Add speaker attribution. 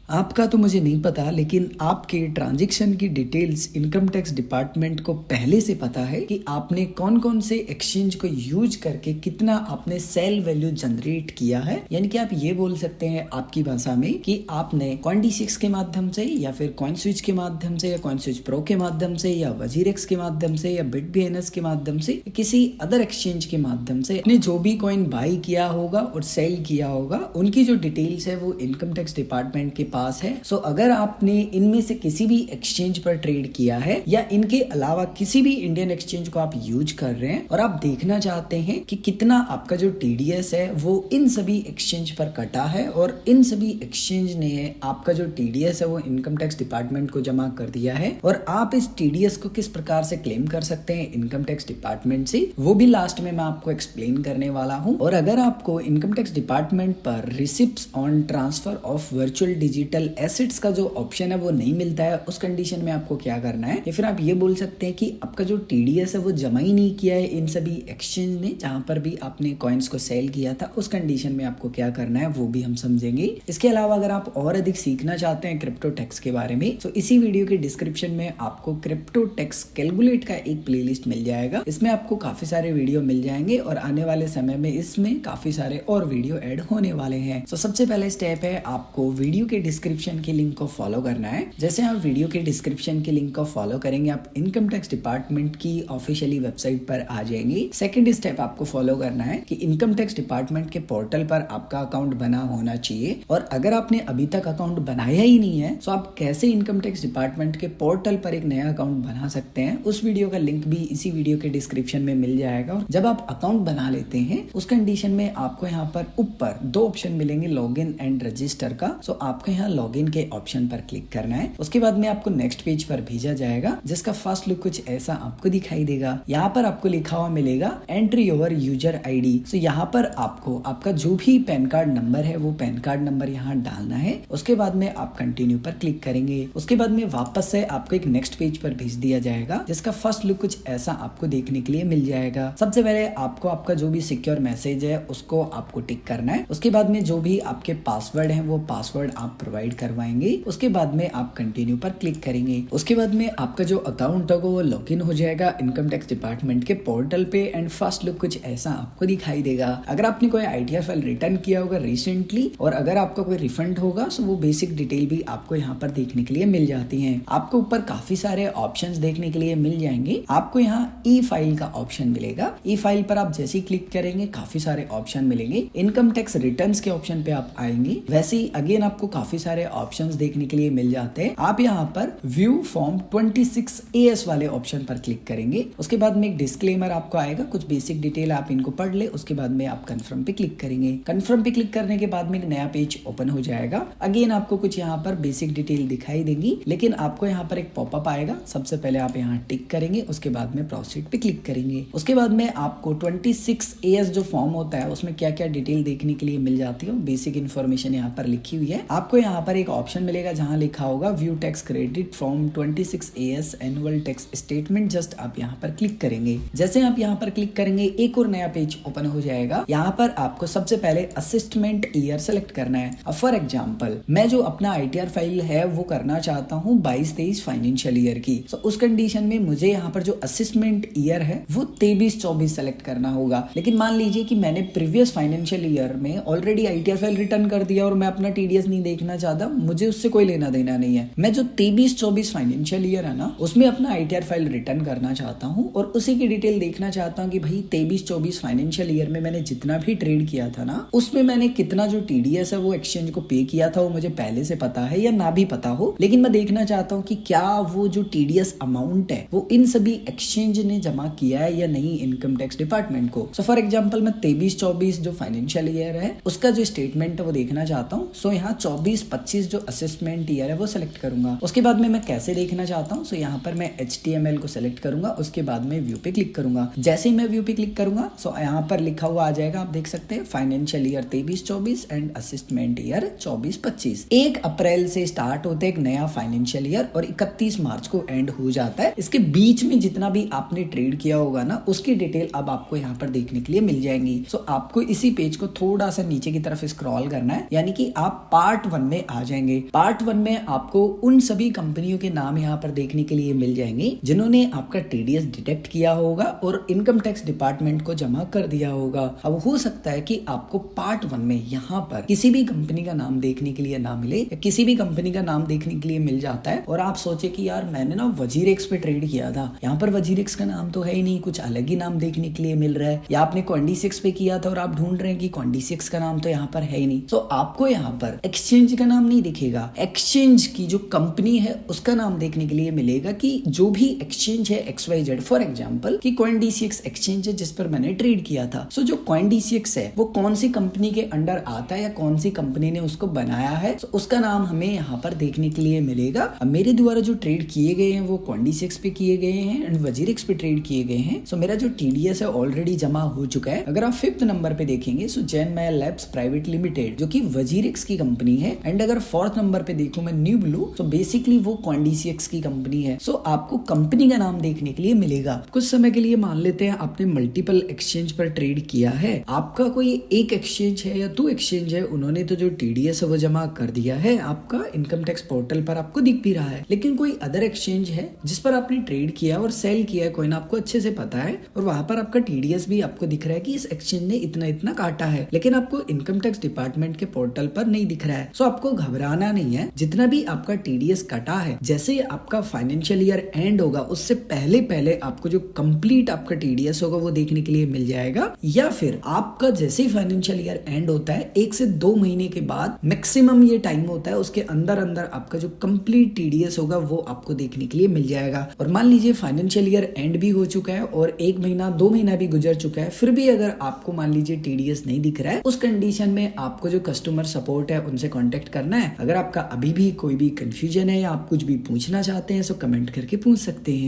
Speaker 1: आपका तो मुझे नहीं पता, लेकिन आपके ट्रांजैक्शन की डिटेल्स इनकम टैक्स डिपार्टमेंट को पहले से पता है कि आपने कौन कौन से एक्सचेंज को यूज करके कितना आपने सेल वैल्यू जनरेट किया है। यानी कि आप ये बोल सकते हैं आपकी भाषा में कि आपने Coin-D6 के माध्यम से या फिर CoinSwitch के माध्यम से या CoinSwitch Pro के माध्यम से या WazirX के माध्यम से या BitBNS के माध्यम से किसी अदर एक्सचेंज के माध्यम से आपने जो भी कॉइन बाई किया होगा और सेल किया होगा, उनकी जो डिटेल्स है वो इनकम टैक्स डिपार्टमेंट के पास है। सो अगर आपने इनमें से किसी भी एक्सचेंज पर ट्रेड किया है या इनके अलावा किसी भी इंडियन एक्सचेंज को आप यूज कर रहे हैं और आप देखना चाहते हैं कि कितना आपका जो TDS है वो इन सभी एक्सचेंज पर कटा है और इन सभी एक्सचेंज ने आपका जो TDS है वो इनकम टैक्स डिपार्टमेंट को जमा कर दिया है, और आप इस TDS को किस प्रकार से क्लेम कर सकते हैं इनकम टैक्स डिपार्टमेंट से, वो भी लास्ट में मैं आपको एक्सप्लेन करने वाला हूं। और अगर आपको इनकम टैक्स डिपार्टमेंट पर receipts on transfer of virtual digital assets का जो ऑप्शन है वो नहीं मिलता है, उस कंडीशन में आपको क्या करना है, या फिर आप ये बोल सकते हैं कि आपका जो TDS है वो जमा ही नहीं किया है इन सभी एक्सचेंज ने जहां पर भी आपने कॉइन्स को सेल किया था, उस कंडीशन में आपको क्या करना है वो भी हम समझेंगे। इसके अलावा अगर आप और अधिक सीखना चाहते हैं क्रिप्टो टैक्स के बारे में, तो इसी वीडियो के डिस्क्रिप्शन में आपको क्रिप्टो टैक्स कैलकुलेट का एक प्लेलिस्ट मिल जाएगा। इसमें आपको काफी सारे वीडियो मिल जाएंगे और आने वाले समय में इसमें काफी सारे और वीडियो ऐड होने वाले हैं। तो सबसे पहले स्टेप है आपको वीडियो के डिस्क्रिप्शन के लिंक को फॉलो करना है। जैसे आप वीडियो के डिस्क्रिप्शन के लिंक को फॉलो करेंगे, आप इनकम टैक्स डिपार्टमेंट की ऑफिशियली वेबसाइट पर आ जाएंगे। सेकंड स्टेप आपको फॉलो करना है कि इनकम टैक्स डिपार्टमेंट के पोर्टल पर आपका अकाउंट बना होना चाहिए, और अगर आपने अभी तक अकाउंट बनाया ही नहीं है तो आप कैसे इनकम टैक्स डिपार्टमेंट के पोर्टल पर एक नया अकाउंट बना सकते हैं, उस वीडियो का लिंक भी इसी वीडियो के डिस्क्रिप्शन में मिल जाएगा। और जब आप अकाउंट बना लेते हैं उस कंडीशन में आपको यहाँ पर ऊपर दो ऑप्शन मिलेंगे, लॉगिन एंड रजिस्टर का। सो आपको यहाँ लॉगिन के ऑप्शन पर क्लिक करना है। उसके बाद में आपको नेक्स्ट पेज पर भेजा जाएगा, जिसका फर्स्ट लुक कुछ ऐसा आपको दिखाई देगा। यहाँ पर आपको लिखा हुआ मिलेगा एंट्री योर यूजर ID। सो यहाँ पर आपको आपका जो भी पैन कार्ड नंबर है वो पैन कार्ड नंबर यहाँ डालना है। उसके बाद में आप कंटिन्यू पर क्लिक करेंगे। उसके बाद में वापस से आपको एक नेक्स्ट पेज पर भेज दिया जाएगा, जिसका फर्स्ट लुक कुछ ऐसा आपको देखने के लिए मिल जाएगा। सबसे पहले आपको आपका जो भी सिक्योर मैसेज है उसको आपको टिक करना है। उसके बाद में जो भी आपके पासवर्ड है वो पासवर्ड आप प्रोवाइड करवाएंगे। उसके बाद में आप कंटिन्यू पर क्लिक करेंगे। उसके बाद में आपका जो अकाउंट होगा वो लॉगिन हो जाएगा इनकम टैक्स डिपार्टमेंट के पोर्टल पे, एंड फर्स्ट लुक कुछ ऐसा आपको दिखाई देगा। अगर आपने कोई ITR फाइल रिटर्न किया होगा रिसेंटली और अगर आपका कोई रिफंड होगा तो वो बेसिक डिटेल भी आपको यहाँ पर देखने के लिए मिल जाती है। आपको ऊपर काफी सारे ऑप्शंस देखने के लिए मिल जाएंगे। आपको यहाँ ई फाइल का ऑप्शन मिलेगा। ई फाइल पर आप जैसे ही क्लिक करेंगे काफी सारे ऑप्शन मिलेंगे। इनकम टैक्स रिटर्न्स के ऑप्शन पे आप आएंगे। वैसे ही अगेन आपको काफी सारे ऑप्शंस देखने के लिए मिल जाते हैं। आप यहाँ पर व्यू फॉर्म 26AS वाले ऑप्शन पर क्लिक करेंगे। उसके बाद में एक डिस्क्लेमर आपको आएगा, कुछ बेसिक डिटेल आप इनको पढ़ ले। उसके बाद में आप कंफर्म पे क्लिक करेंगे। कंफर्म पे क्लिक करने के बाद में एक नया पेज ओपन हो जाएगा। अगेन आपको कुछ यहाँ पर बेसिक डिटेल दिखाई देगी, लेकिन आपको यहाँ पर एक पॉपअप आएगा। सबसे पहले आप यहाँ टिक करेंगे, उसके बाद में प्रोसीड पे क्लिक करेंगे। उसके बाद में आपको 26AS जो फॉर्म होता है उसमें क्या क्या डिटेल देखने के लिए मिल जाती है, बेसिक इन्फॉर्मेशन यहाँ पर लिखी हुई है। आपको यहाँ पर एक ऑप्शन मिलेगा जहाँ लिखा होगा view tax credit form 26AS annual tax statement. Just आप यहाँ पर क्लिक करेंगे। जैसे आप यहाँ पर क्लिक करेंगे एक और नया पेज ओपन हो जाएगा। यहाँ पर आपको सबसे पहले असिस्टमेंट ईयर सेलेक्ट करना है। अब फॉर एग्जाम्पल मैं जो अपना ITR फाइल है वो करना चाहता हूँ 22-23 फाइनेंशियल ईयर की। तो उस कंडीशन में मुझे यहाँ पर जो असिस्टमेंट ईयर है वो 23-24 सेलेक्ट करना होगा। लेकिन मान लीजिए कि मैंने प्रीवियस फाइनेंशियल ईयर में ऑलरेडी ITR फाइल रिटर्न कर दिया और मैं अपना TDS नहीं देखना चाहता, मुझे उससे कोई लेना देना नहीं है। मैं जो 23-24 फाइनेंशियल ईयर है ना उसमें अपना ITR फाइल रिटर्न करना चाहता हूँ और उसी की डिटेल देखना चाहता हूँ कि भाई 23-24 फाइनेंशियल ईयर में मैंने जितना भी ट्रेड किया था ना उसमें मैंने कितना जो TDS है वो एक्सचेंज को पे किया था, वो मुझे पहले से पता है या ना भी पता हो, लेकिन मैं देखना चाहता हूँ कि क्या वो जो TDS अमाउंट है वो इन सभी एक्सचेंज ने जमा किया है या नहीं इनकम टैक्स डिपार्टमेंट को। सो फॉर एग्जांपल मैं 23-24 जो फाइनेंशियल ईयर है उसका जो स्टेटमेंट है वो देखना चाहता हूँ। सो यहाँ 24-25 जो असेसमेंट ईयर है वो सिलेक्ट करूंगा। उसके बाद में मैं कैसे देखना चाहता हूँ, सो यहाँ पर मैं HTML को सिलेक्ट करूंगा। उसके बाद में व्यू पे क्लिक करूंगा। जैसे ही मैं व्यू पे क्लिक करूंगा सो यहाँ पर लिखा हुआ आ जाएगा, आप देख सकते हैं फाइनेंशियल ईयर 23-24 एंड असिस्टमेंट ईयर 24-25। 1 अप्रैल से स्टार्ट होता है एक नया फाइनेंशियल ईयर और 31 मार्च को एंड हो जाता है। इसके बीच में जितना भी आपने ट्रेड किया होगा ना उसकी डिटेल अब आपको यहाँ पर देखने के लिए मिल जाएंगी। सो आपको इसी पेज को थोड़ा सा नीचे की तरफ स्क्रॉल करना है, यानी कि आप पार्ट 1 में सामने आ जाएंगे। पार्ट 1 में आपको उन सभी कंपनियों के नाम यहाँ पर देखने के लिए मिल जाएंगे जिन्होंने आपका टीडीएस डिटेक्ट किया होगा और इनकम टैक्स डिपार्टमेंट को जमा कर दिया होगा। अब हो सकता है कि आपको पार्ट 1 में यहाँ पर किसी भी कंपनी का नाम देखने के लिए ना मिले, या किसी भी कंपनी का नाम देखने के लिए मिल जाता है और आप सोचे कि यार मैंने ना वजीरेक्स पे ट्रेड किया था, यहाँ पर वजीरेक्स का नाम तो है ही नहीं, कुछ अलग ही नाम देखने के लिए मिल रहा है। या आपने कॉन्डिसेक्स पे किया था और आप ढूंढ रहे हैं कि कॉन्डिसेक्स का नाम तो यहाँ पर है ही नहीं। तो आपको यहाँ पर एक्सचेंज का नाम नहीं दिखेगा, एक्सचेंज की जो कंपनी है उसका नाम देखने के लिए मिलेगा कि जो भी एक्सचेंज है XYZ, फॉर एग्जांपल कि कॉइनडीसीएक्स एक्सचेंज है जिस पर मैंने ट्रेड किया था। सो जो कॉइनडीसीएक्स है वो कौन सी कंपनी के अंडर आता है या कौन सी कंपनी ने उसको बनाया है, तो उसका नाम हमें यहाँ पर देखने के लिए मिलेगा। अब मेरे द्वारा जो ट्रेड किए गए हैं वो कॉइनडीसीएक्स पे किए गए हैं एंड वजीरेक्स पे ट्रेड किए गए हैं। सो मेरा जो टीडीएस है ऑलरेडी जमा हो चुका है। अगर आप 5th नंबर पे देखेंगे सो जैन माया लैब्स प्राइवेट लिमिटेड जो कि वजीरेक्स की कंपनी है, एंड अगर 4th नंबर पे देखूं मैं न्यू ब्लू, तो बेसिकली वो कॉइनडीसीएक्स की कंपनी है। सो आपको कंपनी का नाम देखने के लिए मिलेगा। कुछ समय के लिए मान लेते हैं आपने मल्टीपल एक्सचेंज पर ट्रेड किया है, आपका कोई एक एक्सचेंज है या 2 एक्सचेंज है, उन्होंने तो जो टीडीएस है वो जमा कर दिया है, आपका इनकम टैक्स पोर्टल पर आपको दिख भी रहा है। लेकिन कोई अदर एक्सचेंज है जिस पर आपने ट्रेड किया और सेल किया है कॉइन, आपको अच्छे से पता है और वहां पर आपका टीडीएस भी आपको दिख रहा है कि इस एक्सचेंज ने इतना इतना काटा है, लेकिन आपको इनकम टैक्स डिपार्टमेंट के पोर्टल पर नहीं दिख रहा है। सो आपको घबराना नहीं है, जितना भी आपका टीडीएस कटा है, जैसे आपका फाइनेंशियल ईयर एंड होगा उससे पहले पहले आपको जो कंप्लीट आपका टीडीएस होगा वो देखने के लिए मिल जाएगा। या फिर आपका जैसे ही फाइनेंशियल ईयर एंड होता है 1 से 2 महीने के बाद मैक्सिमम ये टाइम होता है, उसके अंदर अंदर आपका जो कंप्लीट टीडीएस होगा वो आपको देखने के लिए मिल जाएगा। और मान लीजिए फाइनेंशियल ईयर एंड भी हो चुका है और 1 महीना 2 महीना भी गुजर चुका है, फिर भी अगर आपको मान लीजिए टीडीएस नहीं दिख रहा है, उस कंडीशन में आपको जो कस्टमर सपोर्ट है उनसे कांटेक्ट करना है। अगर आपका अभी भी कोई भी कंफ्यूजन है या आप कुछ भी पूछना चाहते हैं तो कमेंट करके पूछ सकते हैं।